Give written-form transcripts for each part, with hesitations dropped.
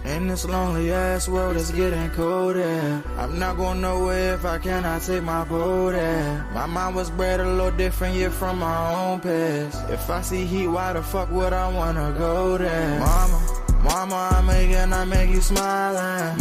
In this lonely ass world, it's getting colder. I'm not going nowhere if I cannot take my boat there. My mind was bred a little different, yeah, from my own past. If I see heat, why the fuck would I wanna go there? Mama, I make you smiling.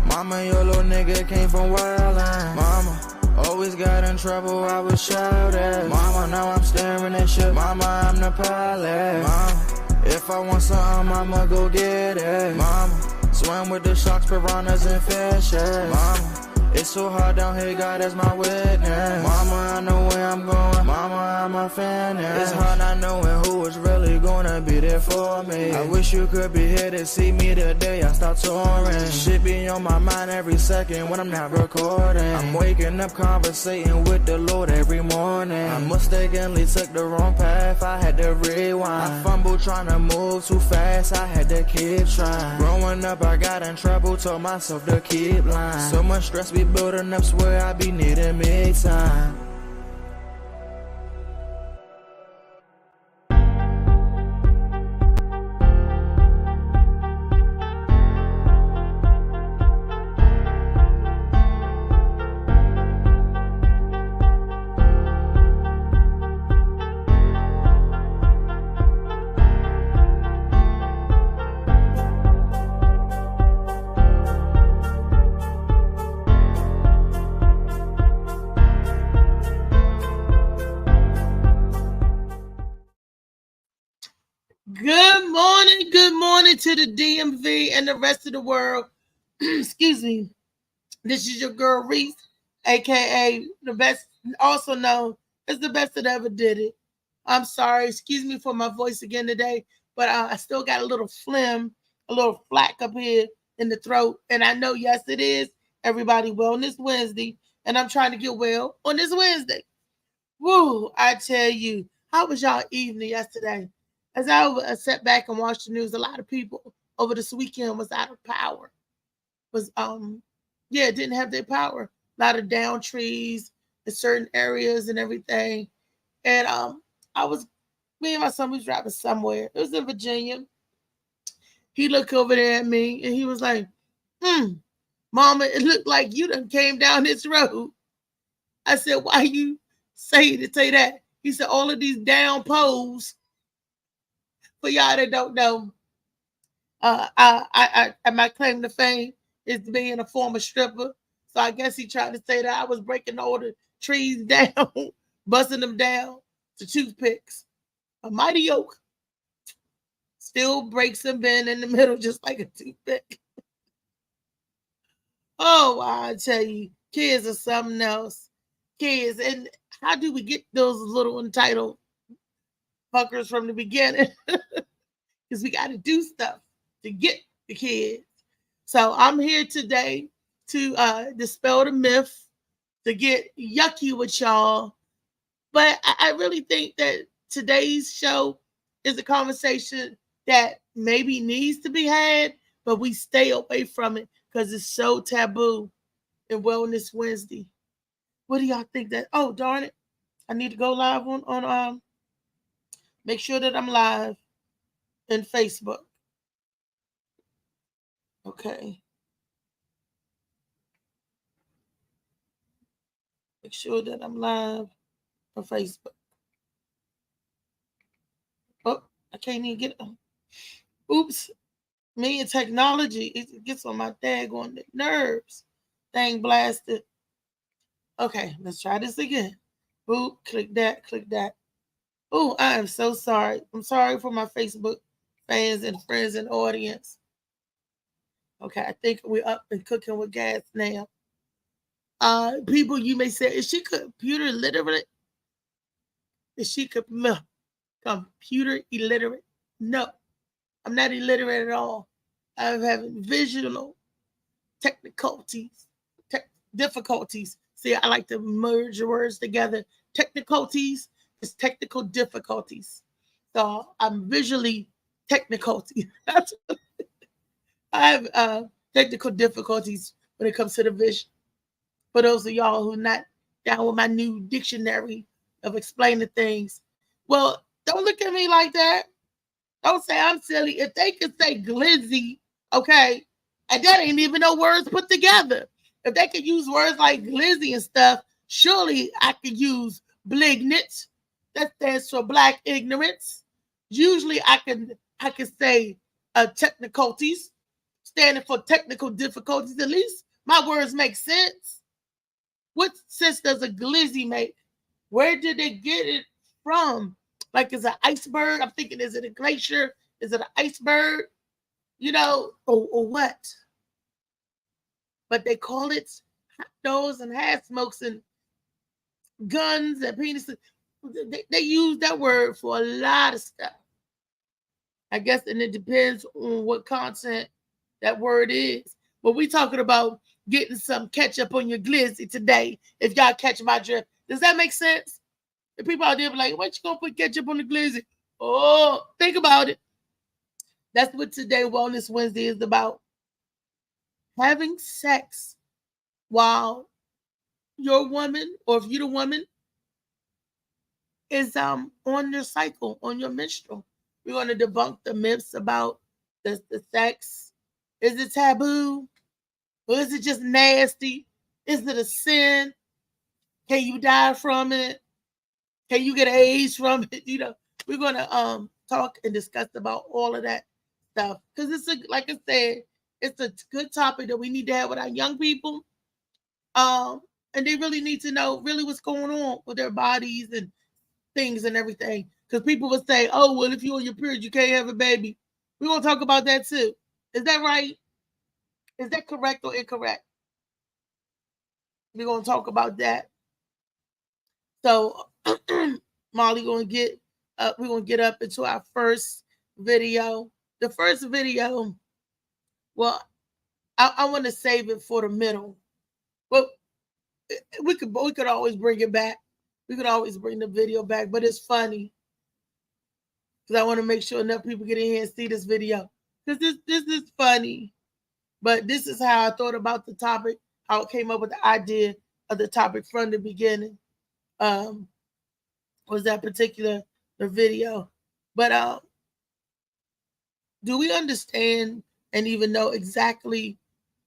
Mama, your little nigga came from wildin'. Mama, always got in trouble, I was shouted. Mama, now I'm staring at shit. Mama, I'm the pilot. Mama, if I want something, I'ma go get it. Mama, swim with the sharks, piranhas, and fishes. Mama, it's so hard down here, God is my witness. Mama, I know where I'm going. Mama, I'm a fan. It's hard not knowing who is really gonna be there for me. I wish you could be here to see me the day I start touring. Shit be on my mind every second when I'm not recording. I'm waking up conversating with the Lord every morning. I mistakenly took the wrong path, I had to rewind. I fumbled trying to move too fast, I had to keep trying. Growing up, I got in trouble, told myself to keep lying. So much stress be building up, swear I be needing me time. Good morning to the DMV and the rest of the world. Excuse me. This is your girl Reese, aka the best, also known as the best that ever did it. I'm sorry, excuse me for my voice again today, but I still got a little phlegm, a little flack up here in the throat. And I know, yes, it is everybody Wellness Wednesday, and I'm trying to get well on this Wednesday. Woo, I tell you, how was y'all evening yesterday? As I sat back and watched the news, a lot of people over this weekend was out of power. Didn't have their power. A lot of down trees in certain areas and everything. And me and my son was driving somewhere. It was in Virginia. He looked over there at me and he was like, Mama, it looked like you done came down this road. I said, why you say that? He said, all of these down poles. For y'all that don't know, my claim to fame is being a former stripper. So I guess he tried to say that I was breaking all the trees down, busting them down to toothpicks. A mighty oak still breaks and bend in the middle just like a toothpick. Oh, I tell you, kids are something else. Kids, and how do we get those little entitled fuckers from the beginning? Because we got to do stuff to get the kids. So I'm here today to dispel the myth, to get yucky with y'all. But I really think that today's show is a conversation that maybe needs to be had, but we stay away from it because it's so taboo in Wellness Wednesday. What do y'all think that? Oh, darn it. I need to go live on make sure that I'm live in Facebook. Okay. Make sure that I'm live on Facebook. Oh, I can't even get them. Oops. Me and technology, it gets on my daggone nerves. Dang blasted. Okay, let's try this again. Boop, click that, click that. Oh, I am so sorry. I'm sorry for my Facebook fans and friends and audience. Okay, I think we're up and cooking with gas now. People, you may say, is she computer illiterate? Is she computer illiterate? No, I'm not illiterate at all. I'm having visual difficulties. See, I like to merge words together. Technicalities is technical difficulties. So I'm visually technical. I have technical difficulties when it comes to the vision. For those of y'all who are not down with my new dictionary of explaining things, well, don't look at me like that. Don't say I'm silly. If they can say glizzy, okay, and that ain't even no words put together. If they could use words like glizzy and stuff, surely I could use blignit. That stands for black ignorance. Usually I can say technicalities, standing for technical difficulties. At least my words make sense. What sense does a glizzy make? Where did they get it from? Like, is it an iceberg? I'm thinking, is it a glacier? Is it an iceberg? Or what? But they call it hot dogs and hat smokes and guns and penises. They use that word for a lot of stuff. I guess, and it depends on what content that word is. But we talking about getting some ketchup on your glizzy today, if y'all catch my drift. Does that make sense? The people out there be like, what you gonna put ketchup on the glizzy? Oh, think about it. That's what today Wellness Wednesday is about. Having sex while your woman, or if you're the woman, is on your cycle, on your menstrual. We're going to debunk the myths about the sex. Is it taboo? Or is it just nasty? Is it a sin? Can you die from it? Can you get AIDS from it? We're going to talk and discuss about all of that stuff. Because like I said, it's a good topic that we need to have with our young people. And they really need to know really what's going on with their bodies and things and everything. Because people would say, oh, well, if you're on your period, you can't have a baby. We're going to talk about that too. Is that right? Is that correct or incorrect? We're going to talk about that. So Molly we're going to get up into our first video. The first video, well, I want to save it for the middle. Well, we could always bring it back. We could always bring the video back, but it's funny because I want to make sure enough people get in here and see this video, because this is funny. But this is how I thought about the topic, how I came up with the idea of the topic from the beginning. Was that particular the video? But do we understand and even know exactly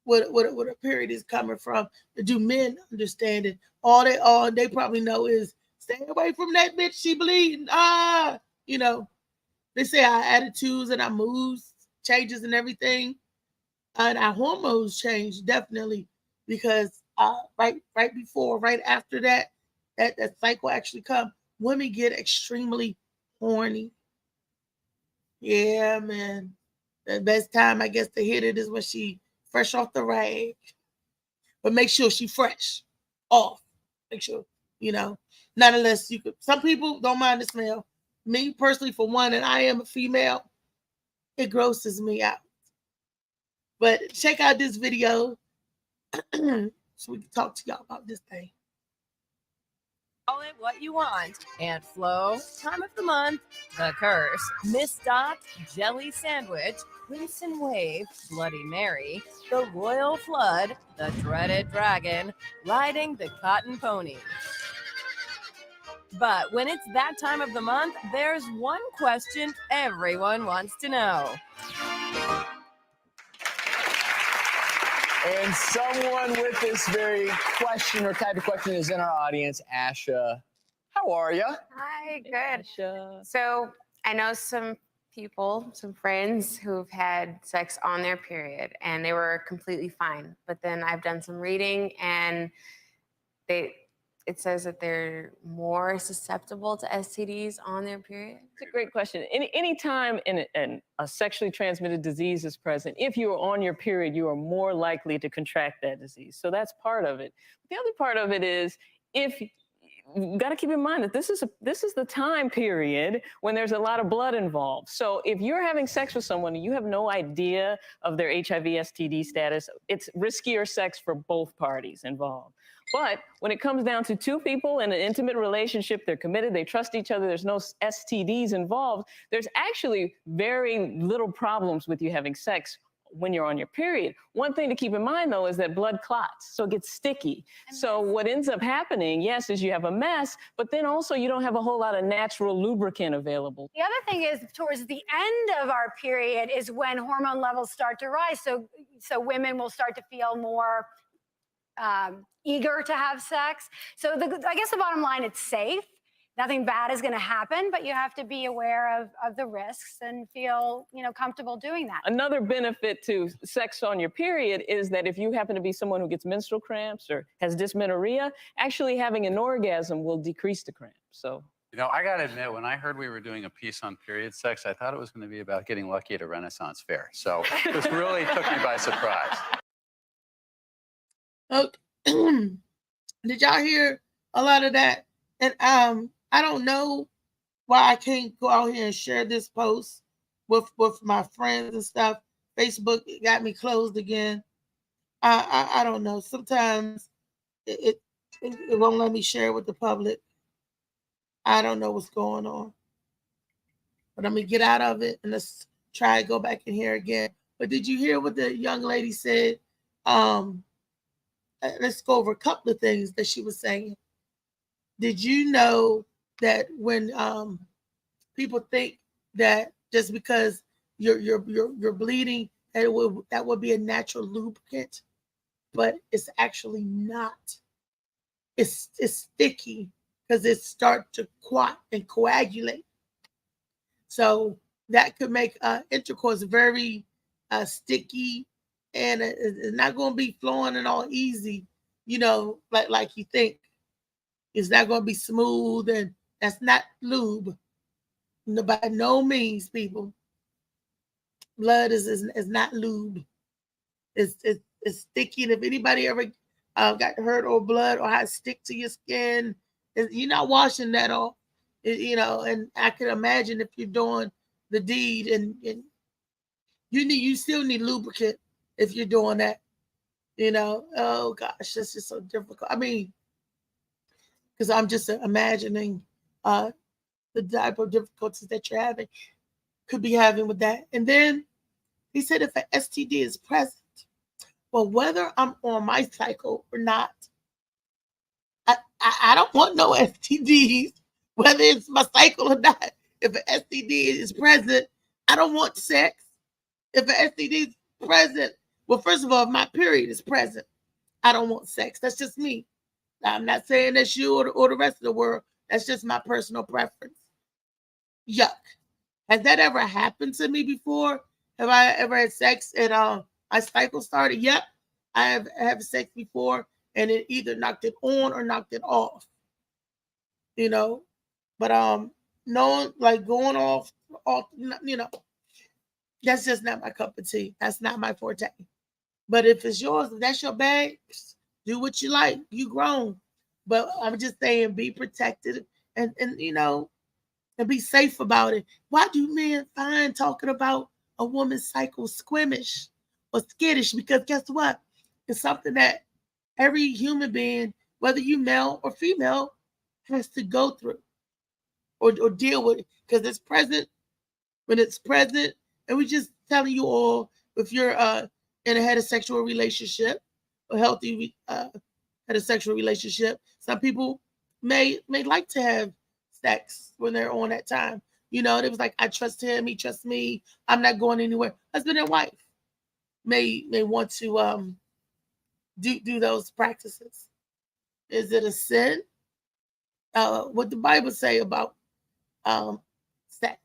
what a period is coming from? Do men understand it? All they probably know is stay away from that bitch, she bleeding. They say our attitudes and our moods changes and everything, and our hormones change definitely, because right after that cycle actually comes, women get extremely horny. Yeah, man. The best time, I guess, to hit it is when she fresh off the rag. But make sure she fresh off. Make sure, not unless you could. Some people don't mind the smell. Me personally, for one, and I am a female, it grosses me out. But check out this video so we can talk to y'all about this thing. Call it what you want. Ant Flow, time of the month, the curse, Miss Dot, jelly sandwich, rinse and wave, Bloody Mary, the royal flood, the dreaded dragon, riding the cotton pony. But when it's that time of the month, there's one question everyone wants to know. And someone with this very question or type of question is in our audience. Asha, how are you? Hi, good. Asha. So I know some people, some friends who've had sex on their period and they were completely fine. But then I've done some reading and it says that they're more susceptible to STDs on their period. It's a great question. Any time a sexually transmitted disease is present, if you are on your period, you are more likely to contract that disease. So that's part of it. The other part of it is, you got to keep in mind that this is the time period when there's a lot of blood involved. So if you're having sex with someone and you have no idea of their HIV STD status, it's riskier sex for both parties involved. But when it comes down to two people in an intimate relationship, they're committed, they trust each other, there's no STDs involved, there's actually very little problems with you having sex when you're on your period. One thing to keep in mind, though, is that blood clots, so it gets sticky. So what ends up happening, yes, is you have a mess, but then also you don't have a whole lot of natural lubricant available. The other thing is towards the end of our period is when hormone levels start to rise. So women will start to feel more eager to have sex. So I guess the bottom line, it's safe. Nothing bad is going to happen, but you have to be aware of the risks and feel, comfortable doing that. Another benefit to sex on your period is that if you happen to be someone who gets menstrual cramps or has dysmenorrhea, actually having an orgasm will decrease the cramps. So, I got to admit, when I heard we were doing a piece on period sex, I thought it was going to be about getting lucky at a Renaissance fair. So this really took me by surprise. Okay. Did y'all hear a lot of that? And I don't know why I can't go out here and share this post with my friends and stuff. Facebook got me closed again. I don't know. Sometimes it won't let me share with the public. I don't know what's going on. But I'm going to get out of it and let's try to go back in here again. But did you hear what the young lady said? Let's go over a couple of things that she was saying. Did you know that when people think that just because you're bleeding, that would be a natural lubricant, but it's actually not. It's sticky because it starts to clot and coagulate. So that could make intercourse very sticky, and it's not going to be flowing and all easy, like you think. It's not going to be smooth, and that's not lube. By no means, people. Blood is not lube. It's sticky, and if anybody ever got hurt or blood or had stick to your skin, you're not washing that off. And I can imagine if you're doing the deed, and you still need lubricant if you're doing that. Oh gosh, that's just so difficult. I mean, because I'm just imagining the type of difficulties that you're could be having with that. And then he said if an STD is present, well, whether I'm on my cycle or not, I don't want no STDs, whether it's my cycle or not. If an STD is present, I don't want sex. If an STD is present, well, first of all, if my period is present, I don't want sex. That's just me. I'm not saying that's you or the rest of the world. That's just my personal preference. Yuck. Has that ever happened to me before? Have I ever had sex and my cycle started? Yep. I have had sex before and it either knocked it on or knocked it off. But no, like going off, that's just not my cup of tea. That's not my forte. But if it's yours, if that's your bag, do what you like. You grown. But I'm just saying, be protected and be safe about it. Why do men find talking about a woman's cycle squeamish or skittish? Because guess what? It's something that every human being, whether you male or female, has to go through or deal with it. Because it's present when it's present. And we're just telling you all, if you're in a heterosexual relationship, a healthy heterosexual relationship, some people may like to have sex when they're on that time. It was like, I trust him, he trusts me, I'm not going anywhere. Husband and wife may want to do those practices. Is it a sin? What the Bible say about sex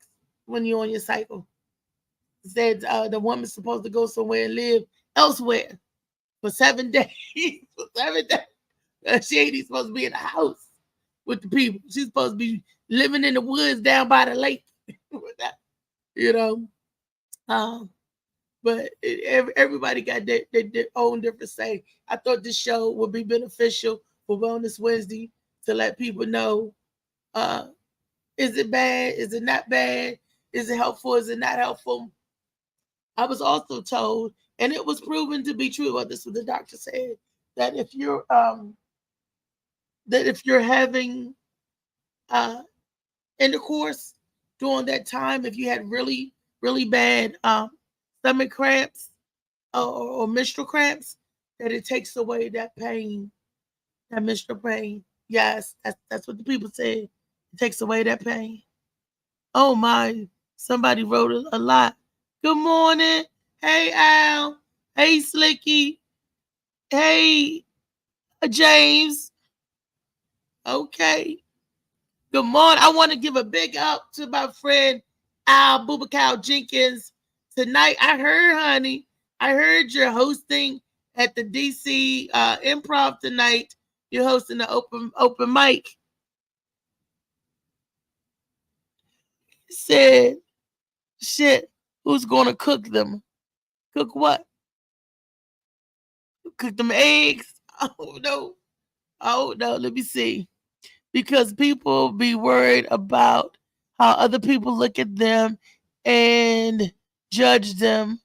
when you're on your cycle? It said the woman's supposed to go somewhere and live elsewhere for 7 days. For 7 days. She ain't even supposed to be in the house with the people. She's supposed to be living in the woods down by the lake. But everybody got their own different say. I thought this show would be beneficial for Wellness Wednesday to let people know, is it bad? Is it not bad? Is it helpful? Is it not helpful? I was also told, and it was proven to be true, what this was the doctor said, that if you're having intercourse during that time, if you had really, really bad stomach cramps, or menstrual cramps, that it takes away that pain, that menstrual pain. Yes, that's what the people say. It takes away that pain. Oh my, somebody wrote a lot. Good morning. Hey Al. Hey Slicky. Hey James. Okay. Good morning. I want to give a big up to my friend Al Bubakal Jenkins. Tonight, I heard you're hosting at the DC Improv tonight. You're hosting the open mic. He said, shit, who's going to cook them? Cook what? Cook them eggs? Oh, no. Oh, no. Let me see. Because people be worried about how other people look at them and judge them.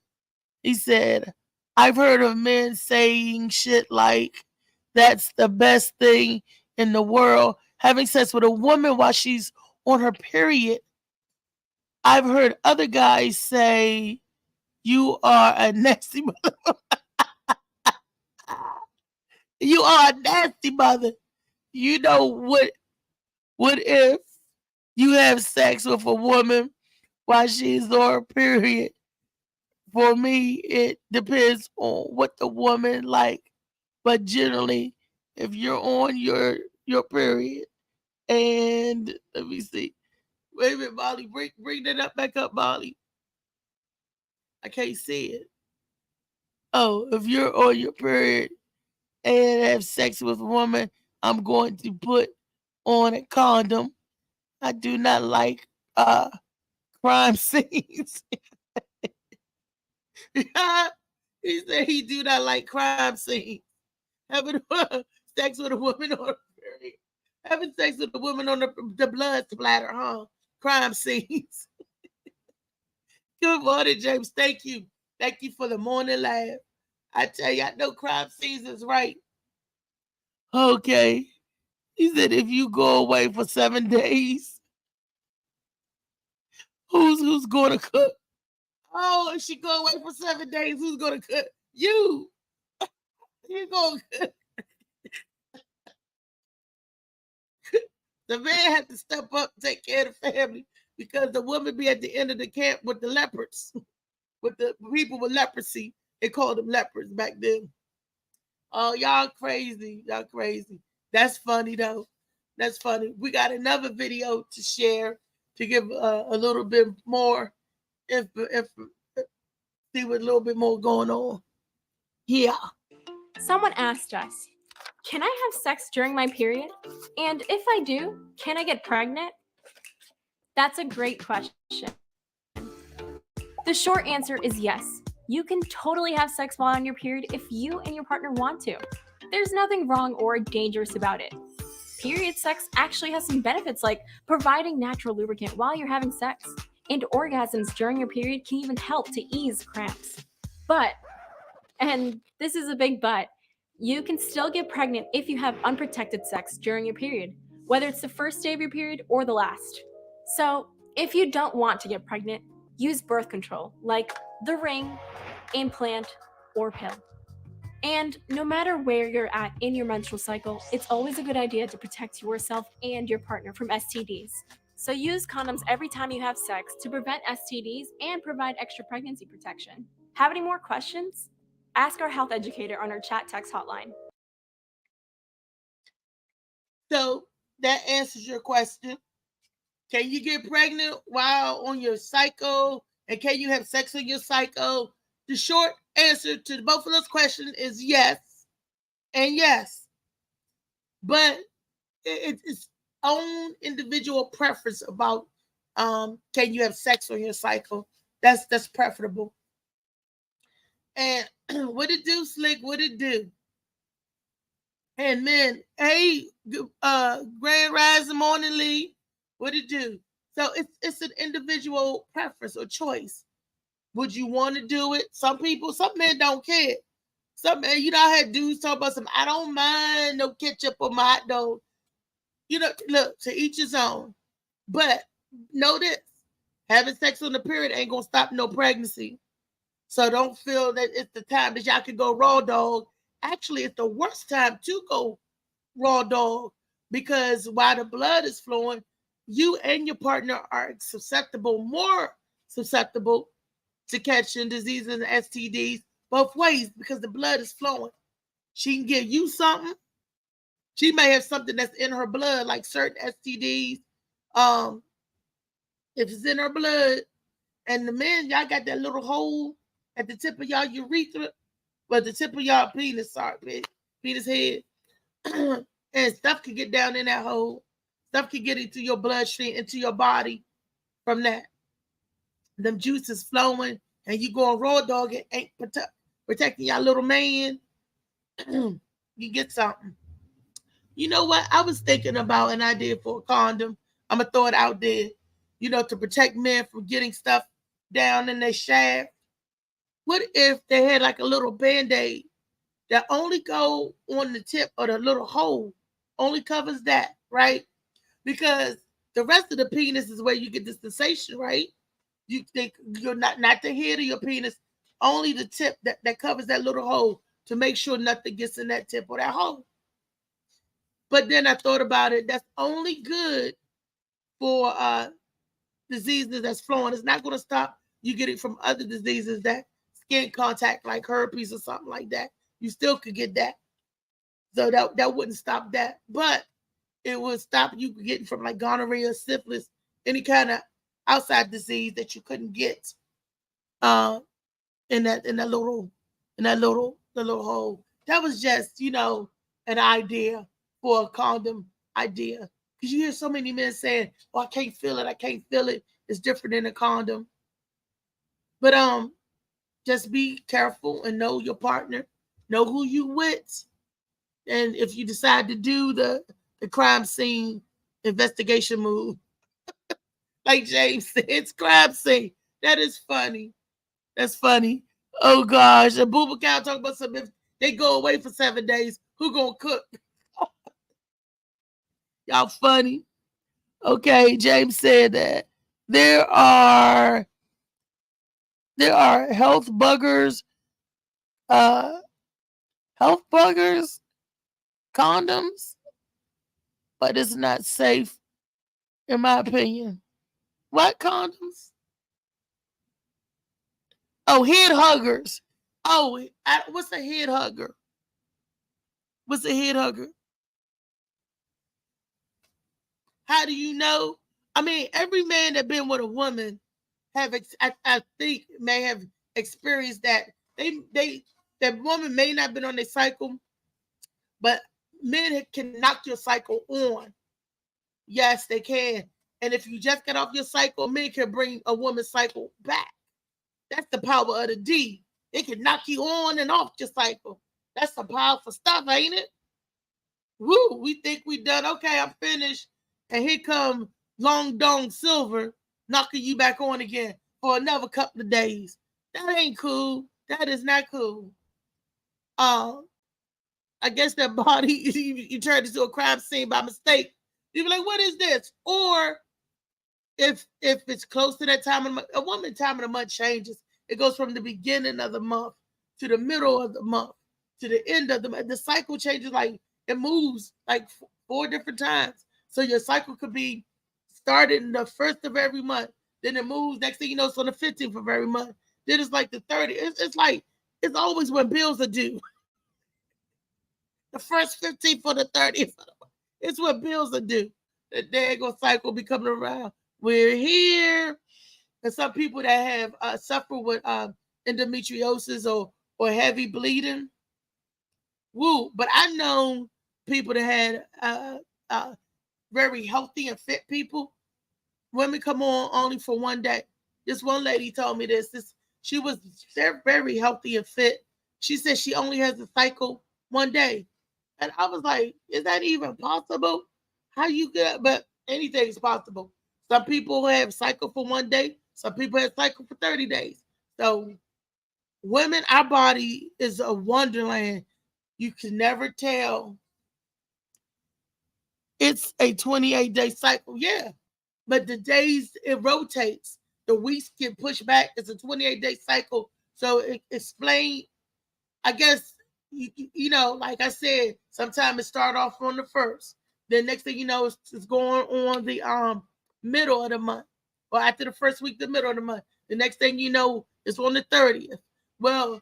He said, I've heard of men saying shit like, that's the best thing in the world, having sex with a woman while she's on her period. I've heard other guys say, you are a nasty mother. You are a nasty mother. You know what if you have sex with a woman while she's on her period? For me, it depends on what the woman like. But generally, if you're on your period, and let me see. Wait a minute, Molly. Bring that up back up, Molly. I can't see it. Oh, if you're on your period and have sex with a woman, I'm going to put on a condom. I do not like crime scenes. He said he do not like crime scenes. Having sex with a woman on her period. Having sex with a woman on the blood splatter, huh? Crime scenes. Good morning, James. Thank you. Thank you for the morning laugh. I tell you, I know crime scenes is right. Okay. He said if you go away for 7 days, who's going to cook? Oh, if she go away for 7 days, who's going to cook? You. You going to cook. The man had to step up, take care of the family, because the woman be at the end of the camp with the leopards, with the people with leprosy. They called them leopards back then. Oh, y'all crazy. Y'all crazy. That's funny, though. That's funny. We got another video to share to give a little bit more, see what a little bit more going on. Yeah. Someone asked us, can I have sex during my period? And if I do, can I get pregnant? That's a great question. The short answer is yes. You can totally have sex while on your period if you and your partner want to. There's nothing wrong or dangerous about it. Period sex actually has some benefits like providing natural lubricant while you're having sex, and orgasms during your period can even help to ease cramps. But, and this is a big but, you can still get pregnant if you have unprotected sex during your period, whether it's the first day of your period or the last. So, if you don't want to get pregnant, use birth control like the ring, implant, or pill. And no matter where you're at in your menstrual cycle, it's always a good idea to protect yourself and your partner from STDs. So use condoms every time you have sex to prevent STDs and provide extra pregnancy protection. Have any more questions? Ask our health educator on our chat text hotline. So that answers your question. Can you get pregnant while on your cycle? And can you have sex on your cycle? The short answer to both of those questions is yes and yes. But it's own individual preference about can you have sex on your cycle. That's preferable. And what it do, Slick? What it do? And men, hey, Grand Rising Morning Lee, what it do? So it's an individual preference or choice. Would you want to do it? Some men don't care. Some men, I had dudes talk about I don't mind no ketchup on my hot dog. Look, to each his own. But know this, having sex on the period ain't gonna stop no pregnancy. So don't feel that it's the time that y'all can go raw dog. Actually, it's the worst time to go raw dog because while the blood is flowing, you and your partner are more susceptible to catching diseases and STDs both ways because the blood is flowing. She can give you something. She may have something that's in her blood, like certain STDs. If it's in her blood, and the men, y'all got that little hole at the tip of y'all urethra, but the tip of y'all penis, penis head, and stuff can get down in that hole. Stuff can get into your bloodstream, into your body from that. Them juices flowing, and you going raw dog and ain't protecting y'all little man. You get something. You know what? I was thinking about an idea for a condom. I'm going to throw it out there, to protect men from getting stuff down in their shaft. What if they had like a little Band-Aid that only go on the tip of the little hole, only covers that, right? Because the rest of the penis is where you get the sensation, right? You think you're not the head of your penis, only the tip that covers that little hole to make sure nothing gets in that tip or that hole. But then I thought about it. That's only good for diseases that's flowing. It's not going to stop you getting from other diseases that skin contact, like herpes or something like that. You still could get that. So that wouldn't stop that. But it would stop you getting from like gonorrhea, syphilis, any kind of outside disease that you couldn't get in that little hole. That was just, an idea for a condom idea. Because you hear so many men saying, "Oh, I can't feel it. It's different in a condom." But just be careful and know your partner, know who you with. And if you decide to do the crime scene investigation move, like James said, it's crime scene. That is funny. That's funny. Oh gosh. And Booba Cow talking about something. If they go away for 7 days, who gonna cook? Y'all funny. Okay, James said that there are health buggers, condoms, but it's not safe, in my opinion. What condoms? Oh, head huggers. Oh, what's a head hugger? What's a head hugger? How do you know? I mean, every man that been with a woman I think may have experienced that. That woman may not have been on their cycle, but men can knock your cycle on. Yes, they can. And if you just get off your cycle, men can bring a woman's cycle back. That's the power of the D. It can knock you on and off your cycle. That's some powerful stuff, ain't it? Woo, we think we done. Okay, I'm finished. And here come Long Dong Silver knocking you back on again for another couple of days. That ain't cool. That is not cool. I guess that body, you turned into a crime scene by mistake. You be like, what is this? Or if it's close to that time of the month, a woman time of the month changes. It goes from the beginning of the month to the middle of the month to the end of the month. The cycle changes, like it moves like 4 different times. So your cycle could be started in the 1st of every month. Then it moves. Next thing you know, it's on the 15th of every month. Then it's like the 30th. It's like, it's always when bills are due. The first 15th for the 30th. It's when bills are due. The daggone cycle be coming around. We're here. And some people that have suffered with endometriosis or heavy bleeding. Woo. But I know people that had very healthy and fit people. Women come on only for one day. This one lady told me this. She was very, very healthy and fit. She said she only has a cycle one day. And I was like, is that even possible? How you get? But anything is possible. Some people have cycle for one day. Some people have cycle for 30 days. So women, our body is a wonderland. You can never tell. It's a 28-day cycle, yeah. But the days, it rotates. The weeks get pushed back. It's a 28-day cycle So explain, I guess, you know, like I said, sometimes it start off on the 1st. Then next thing you know, it's going on the middle of the month. Or after the first week, the middle of the month. The next thing you know, it's on the 30th. Well,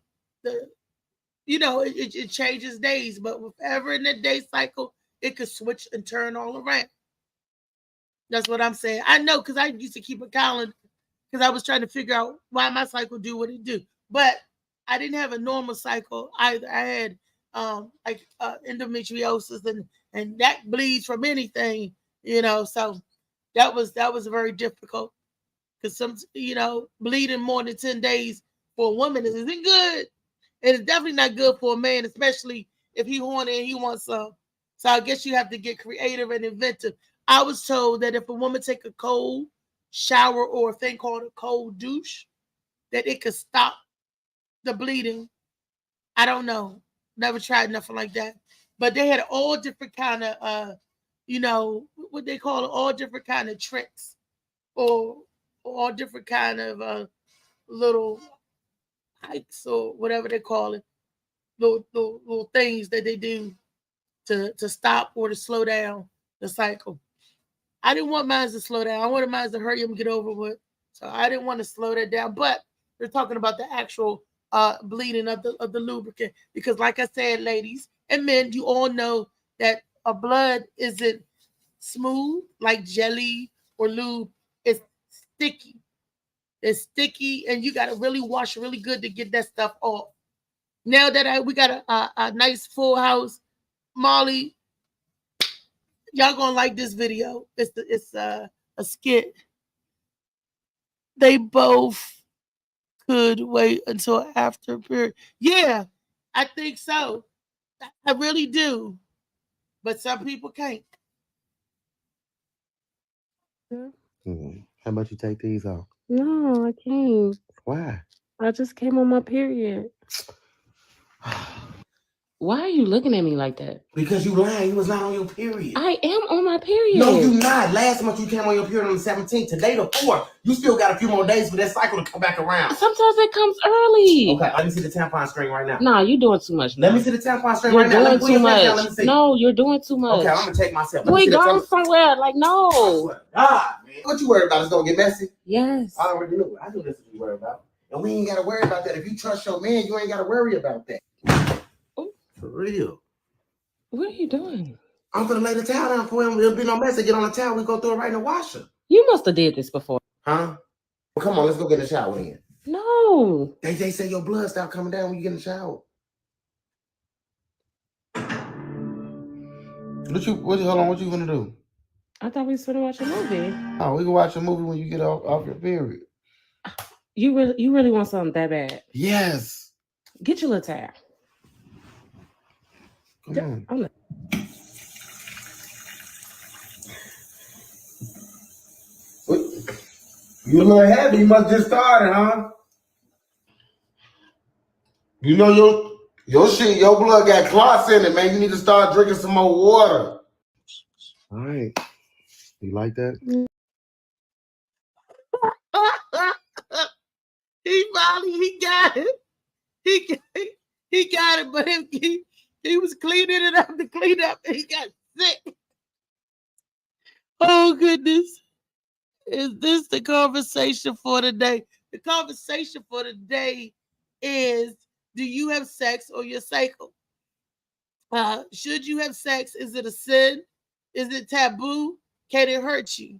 it changes days, but whatever in the day cycle, it could switch and turn all around. That's what I'm saying. I know, because I used to keep a calendar because I was trying to figure out why my cycle do what it do. But I didn't have a normal cycle either. I had endometriosis, and that bleeds from anything, so that was very difficult, because bleeding more than 10 days for a woman isn't good, and it's definitely not good for a man, especially if he horny and he wants some. So I guess you have to get creative and inventive. I was told that if a woman take a cold shower or a thing called a cold douche, that it could stop the bleeding. I don't know. Never tried nothing like that. But they had all different kind of, what they call it, all different kind of tricks, or all different kind of little hikes, or whatever they call it, little things that they do to stop or to slow down the cycle. I didn't want mine to slow down. I wanted mine to hurry up and get over with. So I didn't want to slow that down. But they're talking about the actual bleeding of the lubricant, because, like I said, ladies and men, you all know that a blood isn't smooth like jelly or lube. It's sticky. It's sticky, and you got to really wash really good to get that stuff off. Now that we got a nice full house, Molly, y'all gonna like this video. It's a skit. They both could wait until after period. Yeah, I think so. I really do. But some people can't. How about you take these off? No, I can't. Why? I just came on my period. Why are you looking at me like that? Because you lying. You was not on your period. I am on my period. No, you not. Last month you came on your period on the 17th. Today the 4th. You still got a few more days for that cycle to come back around. Sometimes it comes early. Okay, let me see the tampon string right now. Nah, you're doing too much now. Let me see the tampon string You're right now. doing Let me too much. down. Let me see. No, you're doing too much. Okay, I'm going to take myself. We going somewhere. Like, no. God, man. What you worried about? It's going to get messy? Yes. I already knew it. I knew this was what you worried about. And we ain't got to worry about that. If you trust your man, you ain't got to worry about that. Ooh. For real. What are you doing? I'm going to lay the towel down for him. There'll be no mess. Get on the towel. We go throw it right in the washer. You must have did this before. Huh? Well, come on. Let's go get in the shower then. No. They say your blood start coming down when you get in the shower. Hold on, what you gonna do? I thought we was gonna watch a movie. Oh, we can watch a movie when you get off your period. You really want something that bad? Yes. Get your little towel. Come on. You a little heavy. You must just started, huh? You know your shit, your blood got clots in it, man. You need to start drinking some more water. All right. You like that? He got it. He got it, but he was cleaning it up to clean up, and he got sick. Oh, goodness. Is this the conversation for today? The conversation for today is, do you have sex on your cycle? Should you have sex? Is it a sin? Is it taboo? Can it hurt you?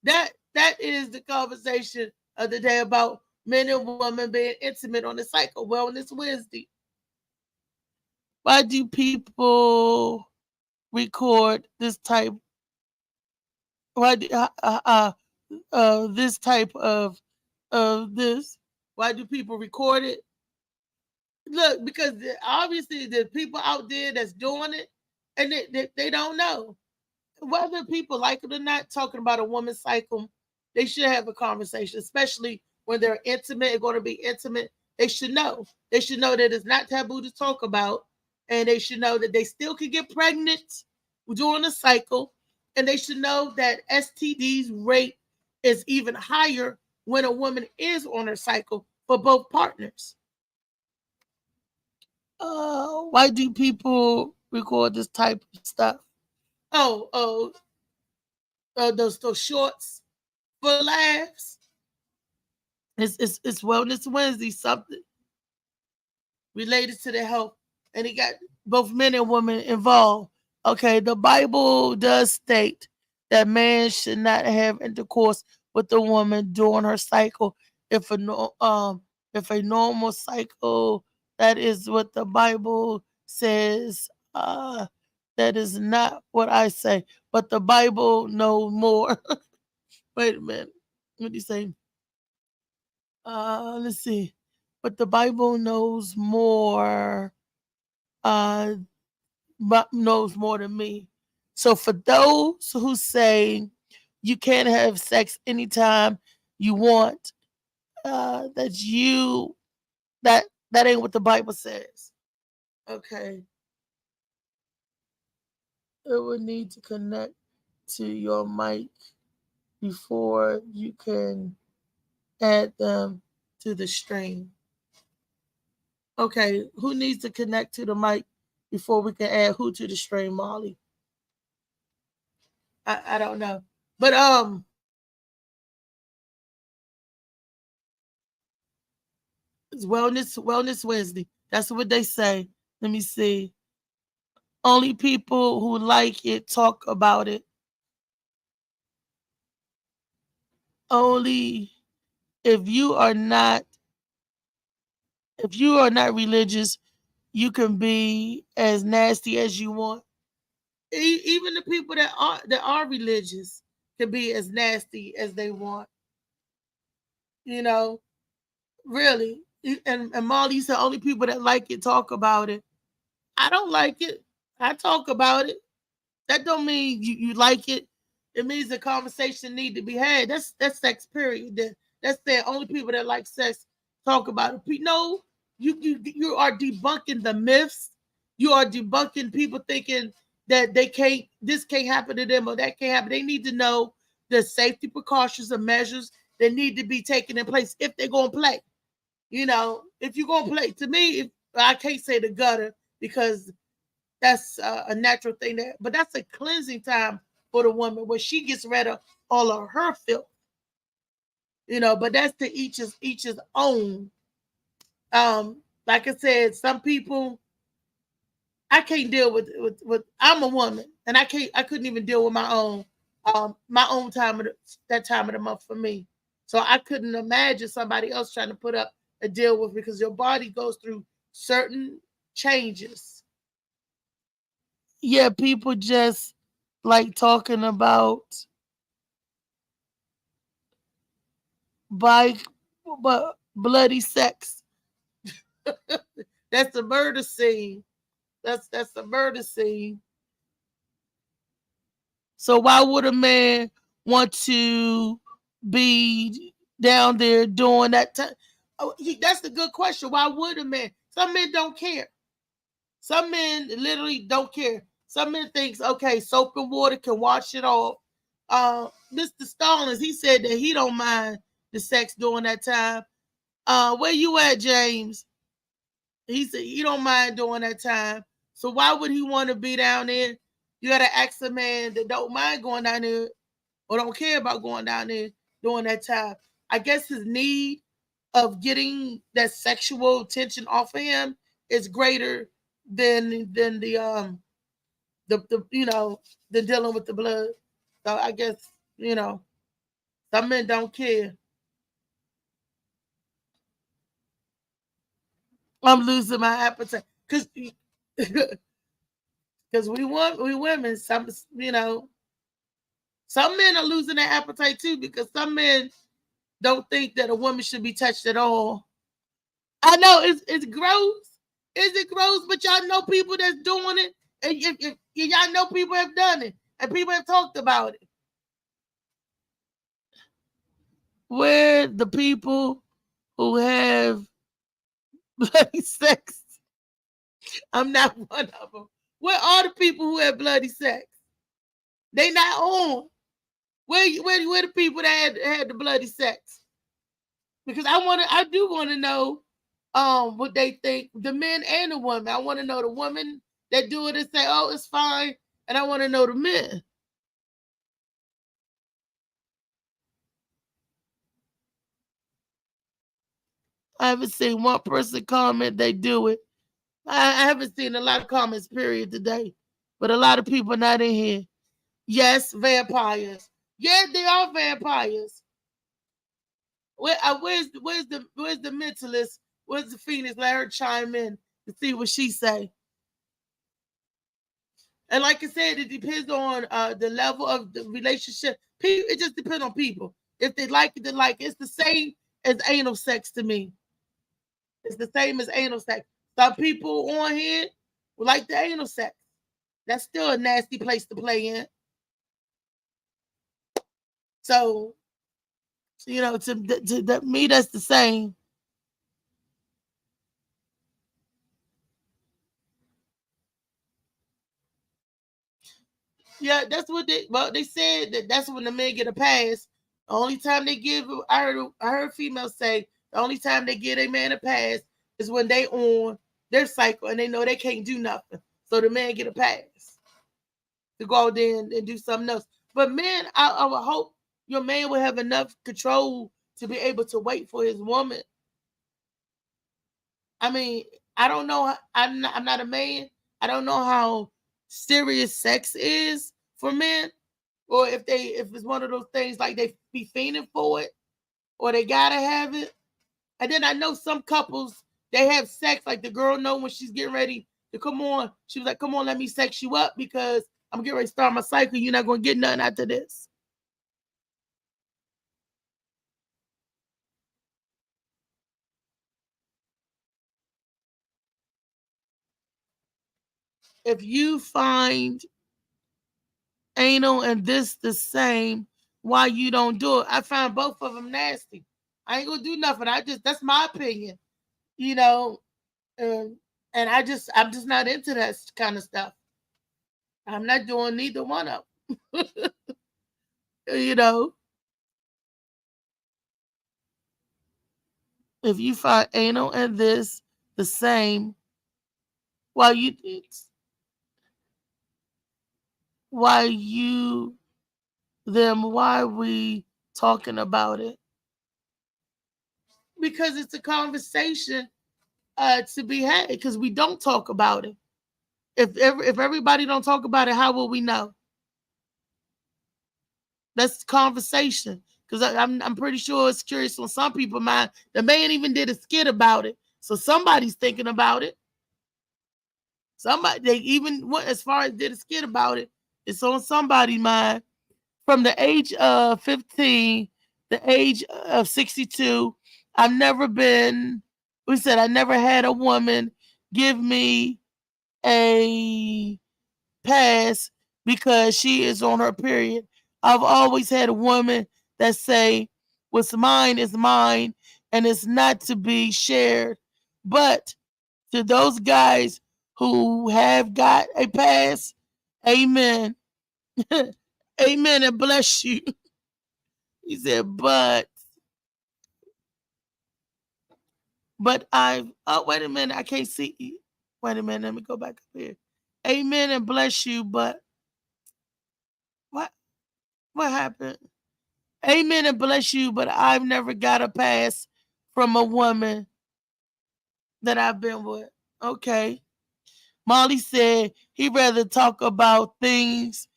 That is the conversation of the day about men and women being intimate on the cycle. Wellness Wednesday. Why do people record this type? Why do this type of this? Why do people record it? Look, because obviously there's people out there that's doing it, and they don't know. Whether people like it or not, talking about a woman's cycle, they should have a conversation, especially when they're intimate and going to be intimate. They should know. They should know that it's not taboo to talk about, and they should know that they still can get pregnant during the cycle, and they should know that STD's rate is even higher when a woman is on her cycle for both partners. Why do people record this type of stuff? Those shorts for laughs. It's Wellness Wednesday, something related to their health, and it got both men and women involved. Okay, the Bible does state that man should not have intercourse with a woman during her cycle. If a normal cycle, that is what the Bible says. That is not what I say, but the Bible knows more. Wait a minute. What do you say? Let's see. But the Bible knows more. Knows more than me. So for those who say you can't have sex anytime you want, that ain't what the Bible says. Okay. It would need to connect to your mic before you can add them to the stream. Okay, who needs to connect to the mic before we can add who to the stream, Molly? I don't know. But it's Wellness Wednesday. That's what they say. Let me see. Only people who like it talk about it. Only if you are not religious, you can be as nasty as you want. Even the people that are religious can be as nasty as they want. You know, really. And Molly said only people that like it talk about it. I don't like it. I talk about it. That don't mean you like it. It means the conversation need to be had. That's sex, period. That's the only people that like sex talk about it. No, you are debunking the myths. You are debunking people thinking that this can't happen to them or that can't happen. They need to know the safety precautions and measures that need to be taken in place if they're going to play. You know, if you're going to play, to me, I can't say the gutter because that's a natural thing, but that's a cleansing time for the woman where she gets rid of all of her filth. You know, but that's to each his own. Like I said, some people I can't deal with. I'm a woman, and I couldn't even deal with my own time of that time of the month for me. So I couldn't imagine somebody else trying to put up a deal with, because your body goes through certain changes. Yeah, people just like talking about bloody sex. That's the murder scene. That's the murder scene. So why would a man want to be down there doing that? That's a good question. Why would a man? Some men don't care. Some men literally don't care. Some men thinks, okay, soap and water can wash it off. Mr. Stallings, he said that he don't mind the sex during that time. Where you at, James? He said he don't mind during that time. So why would he want to be down there? You got to ask a man that don't mind going down there or don't care about going down there during that time. I guess his need of getting that sexual attention off of him is greater than the dealing with the blood. So I guess, some men don't care. I'm losing my appetite because we women, some men are losing their appetite too, because some men don't think that a woman should be touched at all. I know it's gross. Is it gross? But y'all know people that's doing it, and if y'all know people have done it, and people have talked about it. Where the people who have bloody sex? I'm not one of them. Where are the people who have bloody sex? They not on. Where the people that had the bloody sex? Because I do want to know what they think, the men and the women. I want to know the women that do it and say, oh, it's fine. And I want to know the men. I haven't seen one person comment they do it. I haven't seen a lot of comments, period, today. But a lot of people not in here. Yes, vampires. Yeah, they are vampires. Where's the mentalist? Where's the Phoenix? Let her chime in to see what she say. And like I said, it depends on the level of the relationship. It just depends on people. If they like it, they like it. It's the same as anal sex to me. It's the same as anal sex. Some people on here will like the anal sex. That's still a nasty place to play in. So, you know, to me, that's the same. Yeah, that's what they said that's when the men get a pass. The only time they give, I heard females say the only time they give a man a pass is when they on their cycle and they know they can't do nothing. So the man get a pass to go out there and do something else. But men, I would hope your man will have enough control to be able to wait for his woman. I mean, I don't know. I'm not a man. I don't know how serious sex is for men, or if it's one of those things like they be fiending for it, or they gotta have it. And then I know some couples, they have sex like the girl know when she's getting ready to come on. She was like, "Come on, let me sex you up because I'm getting ready to start my cycle. You're not gonna get nothing after this." If you find anal and this the same, why you don't do it? I find both of them nasty. I ain't gonna do nothing. That's my opinion, you know. And I'm just not into that kind of stuff. I'm not doing neither one of them. You know, if you find anal and this the same, why why we talking about it? Because it's a conversation to be had, because we don't talk about it. If everybody don't talk about it, how will we know? That's conversation. Because I'm pretty sure it's curious on some people's mind. The man even did a skit about it, so somebody's thinking about it. Somebody, they even went as far as did a skit about it. It's on somebody's mind. From the age of 15, the age of 62, I never had a woman give me a pass because she is on her period. I've always had a woman that say, what's mine is mine and it's not to be shared. But to those guys who have got a pass, amen. Amen and bless you. He said, but wait a minute, I can't see you. Wait a minute, let me go back up here. Amen and bless you, but what happened? Amen and bless you, but I've never got a pass from a woman that I've been with. Okay. Molly said he'd rather talk about things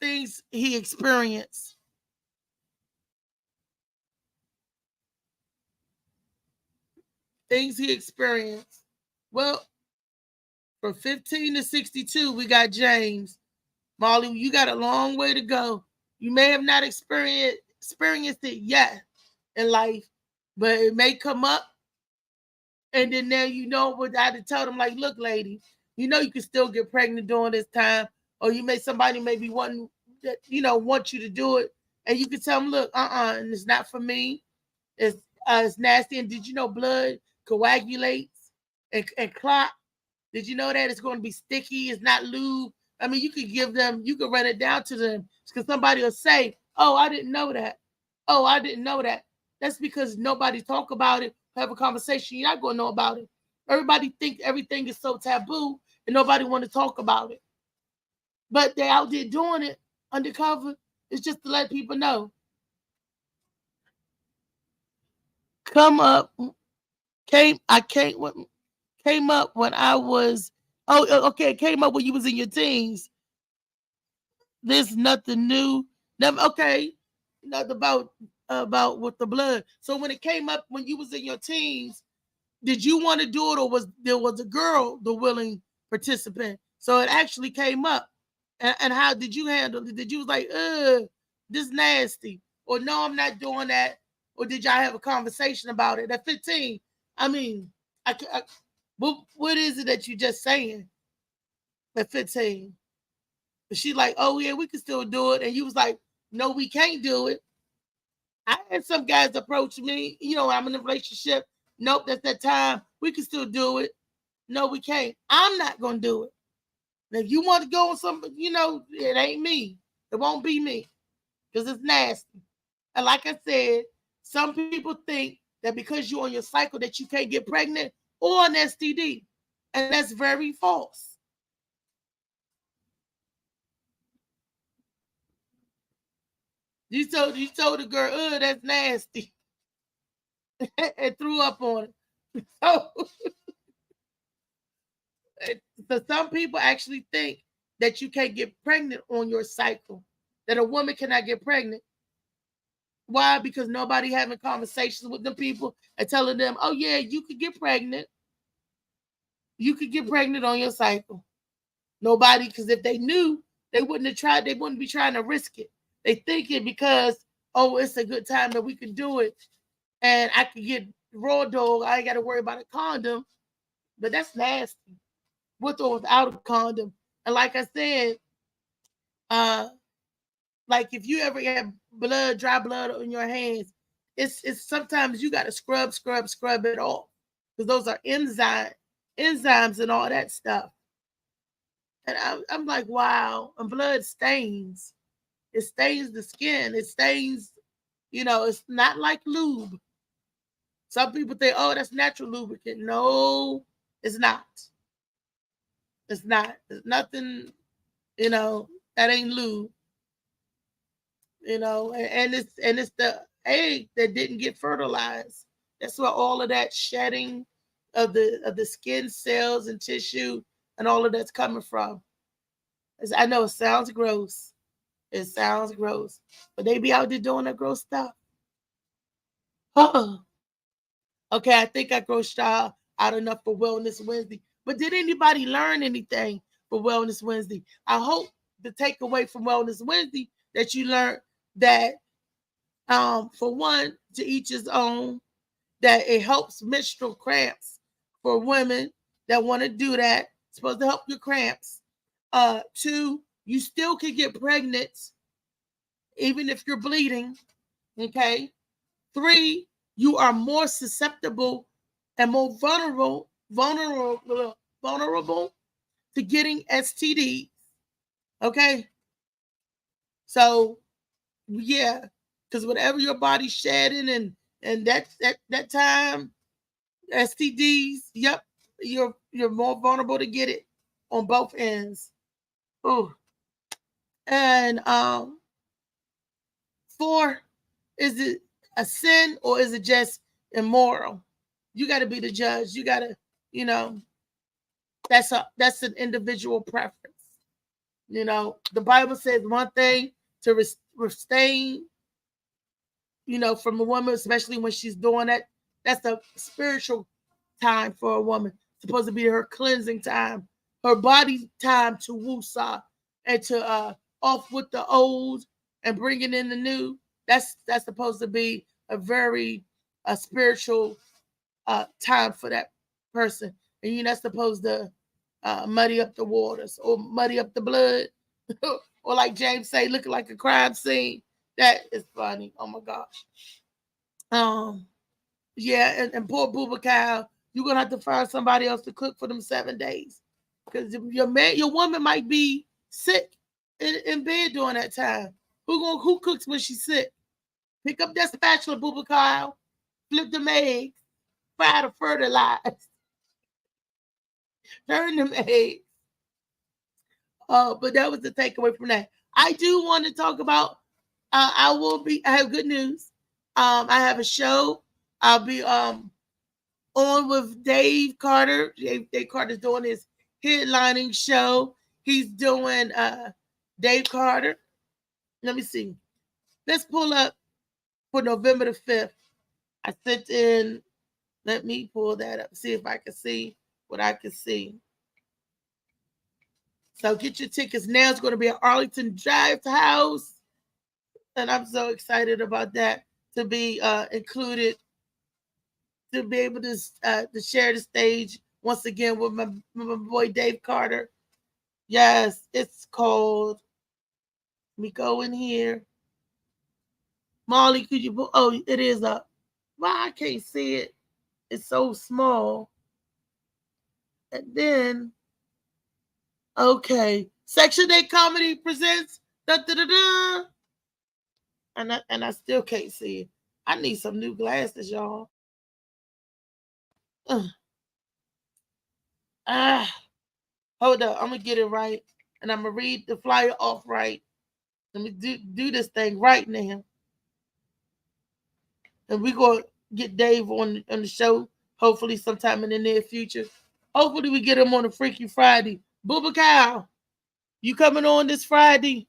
things he experienced. Things he experienced. Well, from 15 to 62, we got James. Molly, you got a long way to go. You may have not experienced it yet in life, but it may come up. And then now you know what I had to tell them, like, look, lady, you know you can still get pregnant during this time, or somebody may be wanting that, want you to do it. And you can tell them, look, and it's not for me. It's nasty. And did you know blood coagulates and clot? Did you know that it's going to be sticky? It's not lube. I mean, you could give them, you could run it down to them because somebody will say, oh, I didn't know that. Oh, I didn't know that. That's because nobody talk about it, have a conversation. You're not going to know about it. Everybody think everything is so taboo and nobody want to talk about it. But they're out there doing it undercover. It's just to let people know. Came up when I was, okay, it came up when you was in your teens. There's nothing new. Never, okay, nothing about with the blood. So when it came up when you was in your teens, did you want to do it, or was there was a girl the willing participant? So it actually came up. And how did you handle it? Did you was like, this nasty, or no, I'm not doing that, or did y'all have a conversation about it at 15? I mean, what is it that you just saying at 15? But she like, oh yeah, we can still do it, and you was like, no, we can't do it. I had some guys approach me, I'm in a relationship. Nope, that's that time. We can still do it. No, we can't. I'm not gonna do it. And if you want to go on something, it ain't me. It won't be me because it's nasty. And like I said, some people think that because you're on your cycle that you can't get pregnant or an STD. And that's very false. You told the girl, that's nasty. And threw up on it. So some people actually think that you can't get pregnant on your cycle, that a woman cannot get pregnant. Why? Because nobody having conversations with them people and telling them, oh yeah, you could get pregnant. You could get pregnant on your cycle. Nobody, because if they knew, they wouldn't have tried, they wouldn't be trying to risk it. They think it because, oh, it's a good time that we can do it. And I could get raw dog. I ain't got to worry about a condom. But that's nasty. With or without a condom. And like I said, like if you ever have dry blood on your hands, it's sometimes you got to scrub it off. Because those are enzymes and all that stuff. And I'm like, wow. And blood stains. It stains the skin. It stains, it's not like lube. Some people think, oh, that's natural lubricant. No, it's not. It's not. There's nothing, that ain't lube. And it's the egg that didn't get fertilized. That's where all of that shedding of the skin cells and tissue and all of that's coming from. I know it sounds gross. It sounds gross, but they be out there doing that gross stuff. Okay, I think I grossed y'all out enough for Wellness Wednesday. But did anybody learn anything for Wellness Wednesday? I hope the takeaway from Wellness Wednesday that you learned that, for one, to each his own, that it helps menstrual cramps for women that want to do that. It's supposed to help your cramps. 2, you still can get pregnant even if you're bleeding. Okay. 3, you are more susceptible and more vulnerable to getting STDs. Okay. So yeah, because whatever your body's shedding and that time, STDs, yep, you're more vulnerable to get it on both ends. Ooh. And 4, is it a sin or is it just immoral? You got to be the judge. You got to, that's an individual preference. The Bible says one thing to abstain, from a woman, especially when she's doing that. That's a spiritual time for a woman. It's supposed to be her cleansing time, her body time to woosah and to off with the old and bringing in the new. That's supposed to be a very spiritual time for that person. And you're not supposed to muddy up the waters or muddy up the blood. Or like James say, looking like a crime scene. That is funny. Oh my gosh. Yeah, and poor Booba Cow, you're gonna have to find somebody else to cook for them 7 days. Because your woman might be sick in bed during that time? Who cooks when she's sick? Pick up that spatula, Booba Kyle, flip them eggs, fry to fertilize, turn them eggs. But that was the takeaway from that. I do want to talk about. I have good news. I have a show. I'll be on with Dave Carter. Dave Carter's doing his headlining show. He's doing Dave Carter. Let me see. Let's pull up for November the 5th. I sent in. Let me pull that up. See if I can see what I can see. So get your tickets now. It's going to be at Arlington Draft House. And I'm so excited about that, to be included, to be able to share the stage once again with my boy Dave Carter. Yes, it's called. Let me go in here. Molly, could you put? Oh, it is up. Why I can't see it? It's so small. And then, okay, Section 8 Comedy presents. Da, da, da, da. And I still can't see it. I need some new glasses, y'all. Hold up. I'm going to get it right. And I'm going to read the flyer off right. Let me do this thing right now. And we're going to get Dave on the show, hopefully sometime in the near future. Hopefully we get him on a Freaky Friday. Booba Cow, you coming on this Friday?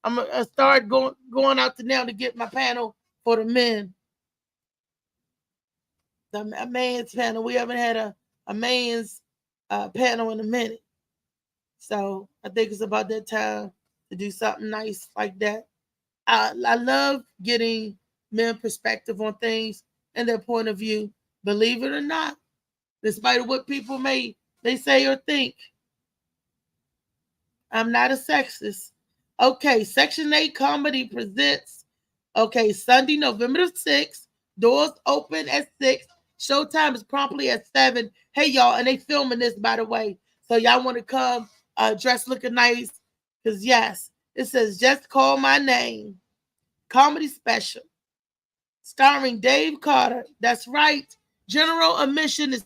I'm going to start going out to now to get my panel for the men. The man's panel. We haven't had a man's panel in a minute. So I think it's about that time to do something nice like that. I love getting men perspective on things and their point of view. Believe it or not, despite of what people they say or think, I'm not a sexist. Okay, Section 8 Comedy presents, Sunday, November the 6th. Doors open at 6. Showtime is promptly at 7. Hey, y'all, and they filming this, by the way. So y'all want to come dressed looking nice? Because, yes, it says, Just Call My Name. Comedy special. Starring Dave Carter. That's right. General admission is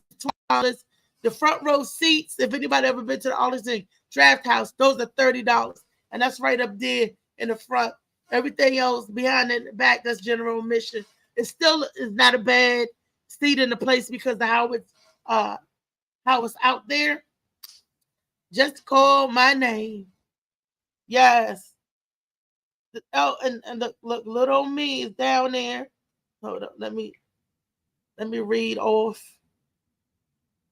$20. The front row seats, if anybody ever been to the Arlington Draft House, those are $30. And that's right up there in the front. Everything else behind and the back, that's general admission. It still is not a bad seat in the place because of how it's out there. Just Call My Name. Yes. Oh, and look, little old me is down there. Hold up, let me read off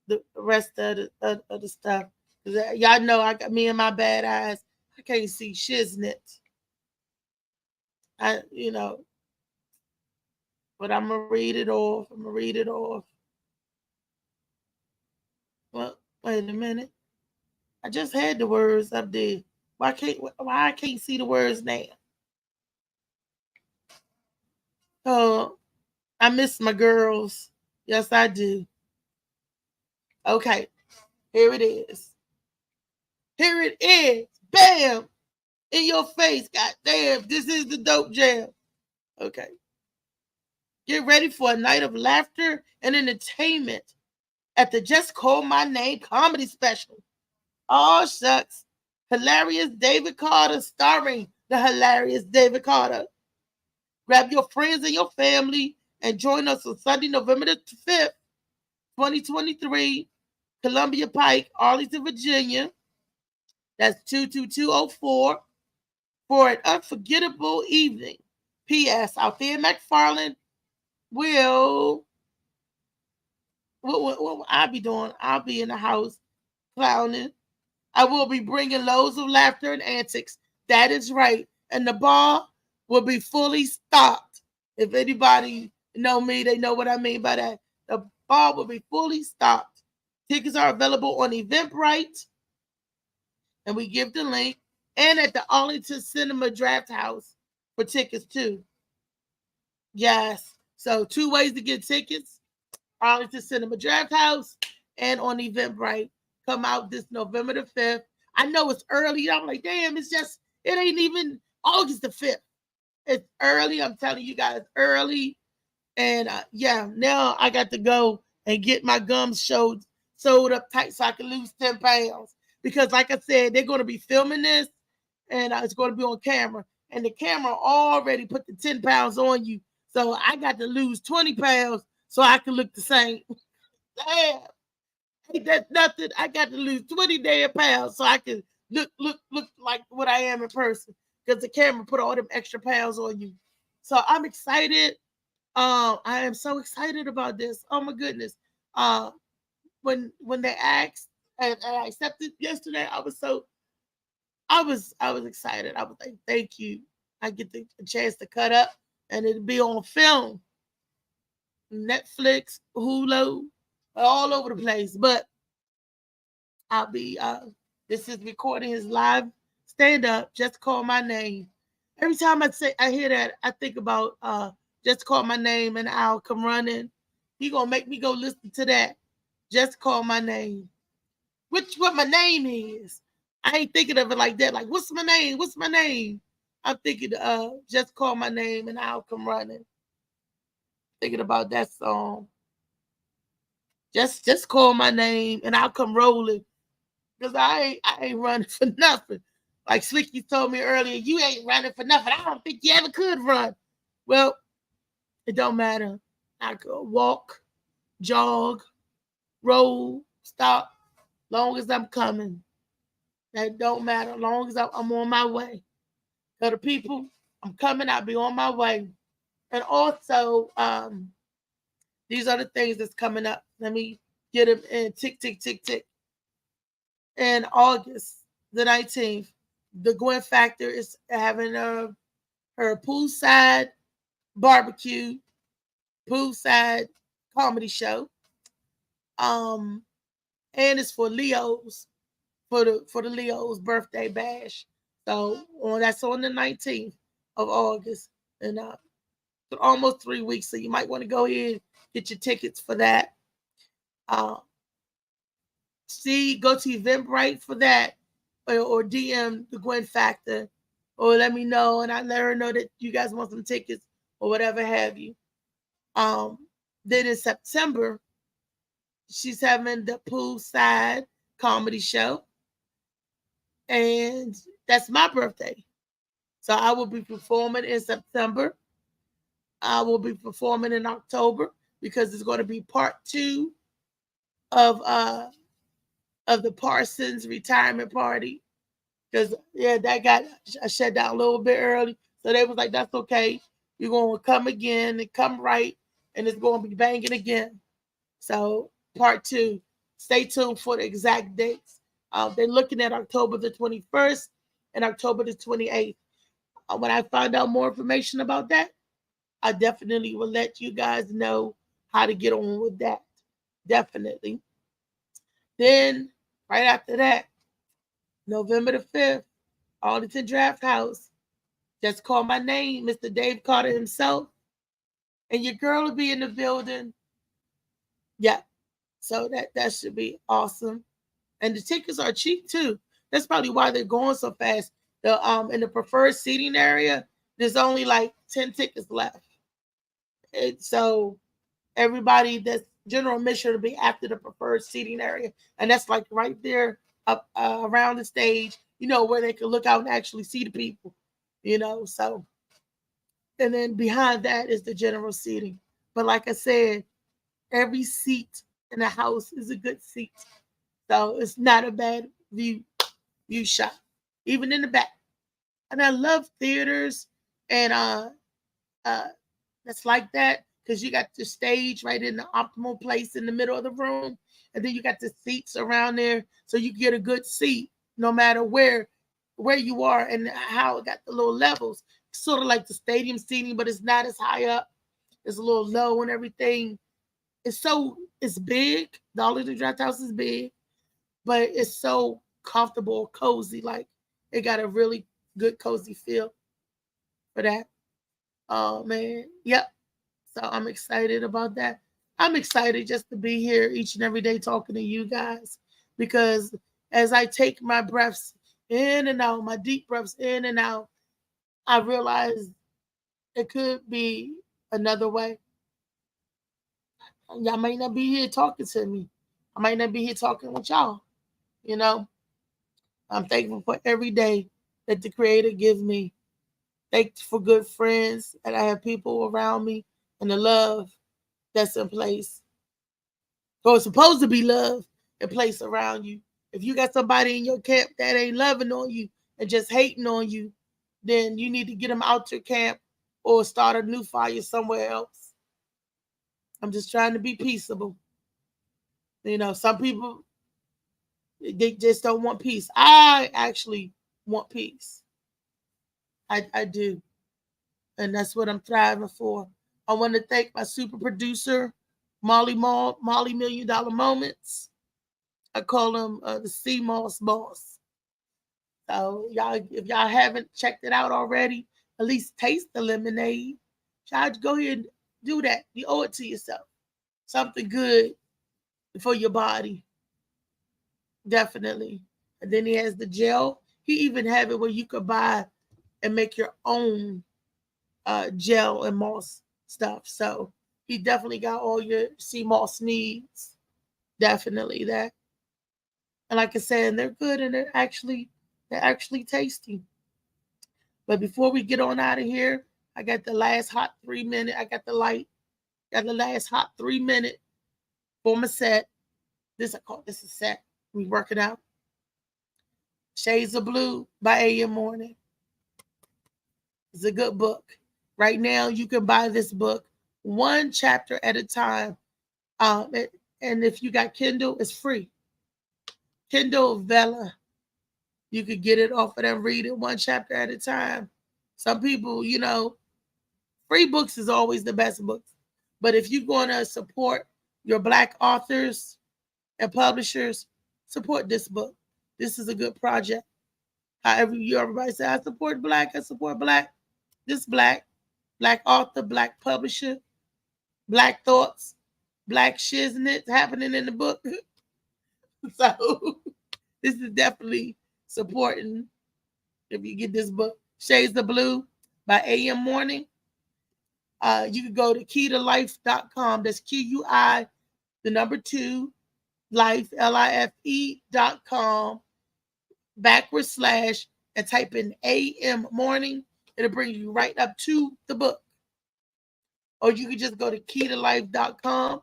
the rest of the stuff. Y'all know I got me and my bad eyes. I can't see shiznit. But I'm gonna read it off. Well, wait a minute. I just had the words up there. Why I can't see the words now? Oh, I miss my girls. Yes, I do. Okay, here it is. Bam! In your face. God damn, this is the dope jam. Okay. Get ready for a night of laughter and entertainment at the Just Call My Name comedy special. Oh, shucks. Hilarious David Carter, starring the hilarious David Carter. Grab your friends and your family and join us on Sunday, November the 5th, 2023, Columbia Pike, Arlington, Virginia. That's 22204 for an unforgettable evening. P.S. Althea McFarland will what I'll be doing? I'll be in the house clowning. I will be bringing loads of laughter and antics. That is right. And the bar will be fully stocked. If anybody know me, they know what I mean by that. The bar will be fully stocked. Tickets are available on Eventbrite. And we give the link. And at the Arlington Cinema Draft House for tickets too. Yes. So 2 ways to get tickets. Arlington Cinema Draft House and on Eventbrite. Come out this November the 5th. I know it's early. I'm like, damn, it ain't even August the 5th. It's early. I'm telling you guys, early. And yeah, now I got to go and get my gums sewed up tight so I can lose 10 pounds. Because like I said, they're going to be filming this and it's going to be on camera. And the camera already put the 10 pounds on you. So I got to lose 20 pounds so I can look the same. Damn. Ain't that nothing? I got to lose 20 damn pounds so I can look like what I am in person. Because the camera put all them extra pounds on you. So I'm excited. I am so excited about this. Oh my goodness. When they asked and I accepted yesterday, I was excited. I was like, thank you. I get the chance to cut up and it'll be on film. Netflix, Hulu, all over the place. But I'll be this is recording his live stand-up, Just Call My Name. Every time I hear that, I think about Just Call My Name and I'll Come Running. He gonna make me go listen to that. Just Call My Name. What my name is. I ain't thinking of it like that. Like, what's my name? What's my name? I'm thinking Just Call My Name and I'll Come Running. Thinking about that song. Just call my name and I'll come rolling. Because I ain't running for nothing. Like Slicky told me earlier, you ain't running for nothing. I don't think you ever could run. Well, it don't matter. I could walk, jog, roll, stop, long as I'm coming. That don't matter. Long as I'm on my way. So the people, I'm coming, I'll be on my way. And also, these are the things that's coming up. Let me get them in tick, tick, tick, tick. In August the 19th, the Gwen Factor is having her poolside barbecue, poolside comedy show. And it's for Leo's, for the Leo's birthday bash. So that's on the 19th of August. And almost 3 weeks. So you might want to go ahead, get your tickets for that. Go to Eventbrite for that, or DM the Gwen Factor, or let me know, and I let her know that you guys want some tickets or whatever have you. Then in September, she's having the poolside comedy show, and that's my birthday. So I will be performing in September. I will be performing in October because it's going to be part 2 of the Parsons retirement party. Because that got shut down a little bit early. So they was like, that's okay. You're going to come again and come right, and it's going to be banging again. So part 2. Stay tuned for the exact dates. They're looking at October the 21st and October the 28th. When I find out more information about that, I definitely will let you guys know how to get on with that. Definitely. Then, right after that, November the 5th, Arlington Draft House. Just Call My Name, Mr. Dave Carter himself. And your girl will be in the building. Yeah. So that should be awesome. And the tickets are cheap too. That's probably why they're going so fast. In the preferred seating area, there's only like 10 tickets left. And so everybody that's general admission will be after the preferred seating area. And that's like right there up around the stage, where they can look out and actually see the people, so. And then behind that is the general seating. But like I said, every seat in the house is a good seat. So it's not a bad view shot, even in the back. And I love theaters and that's like that, because you got the stage right in the optimal place in the middle of the room, and then you got the seats around there, so you get a good seat no matter where you are and how it got the little levels. Sort of like the stadium seating, but it's not as high up. It's a little low and everything. It's big. The Arlington Draft House is big, but it's so comfortable, cozy. Like it got a really good cozy feel for that. Oh man, yep. So I'm excited about that. I'm excited just to be here each and every day talking to you guys, because as I take my breaths in and out, my deep breaths in and out, I realize it could be another way. Y'all might not be here talking to me. I might not be here talking with y'all. You know, I'm thankful for every day that the Creator gives me. Thankful for good friends, and I have people around me, and the love that's in place. So it's supposed to be love in place around you. If you got somebody in your camp that ain't loving on you and just hating on you, then you need to get them out your camp or start a new fire somewhere else. I'm just trying to be peaceable. You know, some people, they just don't want peace. I actually want peace. I do. And that's what I'm striving for. I want to thank my super producer, Molly $1 Million Moments. I call him the Sea Moss Boss. So y'all, if y'all haven't checked it out already, at least taste the lemonade. Y'all go ahead and do that. You owe it to yourself. Something good for your body. Definitely. And then he has the gel. He even have it where you could buy and make your own gel and moss stuff. So he definitely got all your sea moss needs. Definitely that. And like I said, they're good and they're actually tasty. But before we get on out of here, I got the last hot 3 minute. I got the light. Got the last hot 3 minute for my set. This I call this a set. We work it out. Shades of Blue by A.M. Morning. It's a good book. Right now, you can buy this book one chapter at a time. And if you got Kindle, it's free. Kindle Vella. You could get it off of them, read it one chapter at a time. Some people, you know, free books is always the best books. But if you're going to support your Black authors and publishers, support this book. This is a good project. However, everybody say, I support Black, I support Black. This Black author, Black publisher, Black thoughts, Black shiznit happening in the book. So this is definitely supporting if you get this book. Shades of Blue by A.M. Morning. You can go to keytolife.com. That's QUI, 2, life, LIFE.com, / and type in A.M. Morning. It'll bring you right up to the book. Or you can just go to keytolife.com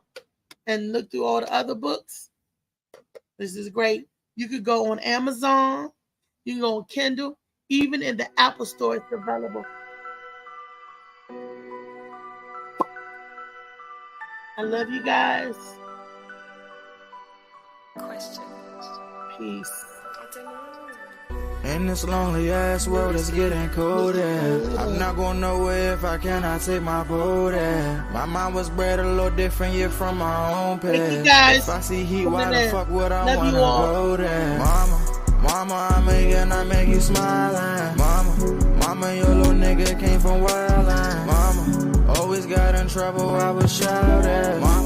and look through all the other books. This is great. You could go on Amazon. You can go on Kindle. Even in the Apple Store, it's available. I love you guys. Peace. In this lonely ass world, it's getting colder. I'm not going nowhere if I cannot take my boat there. My mind was bred a little different, yeah, from my own past. If I see heat, why the fuck would I wanna go there? Mama, I make you smile. Mama, your little nigga came from Wildland. Mama, always got in trouble, I was shouting. Mama,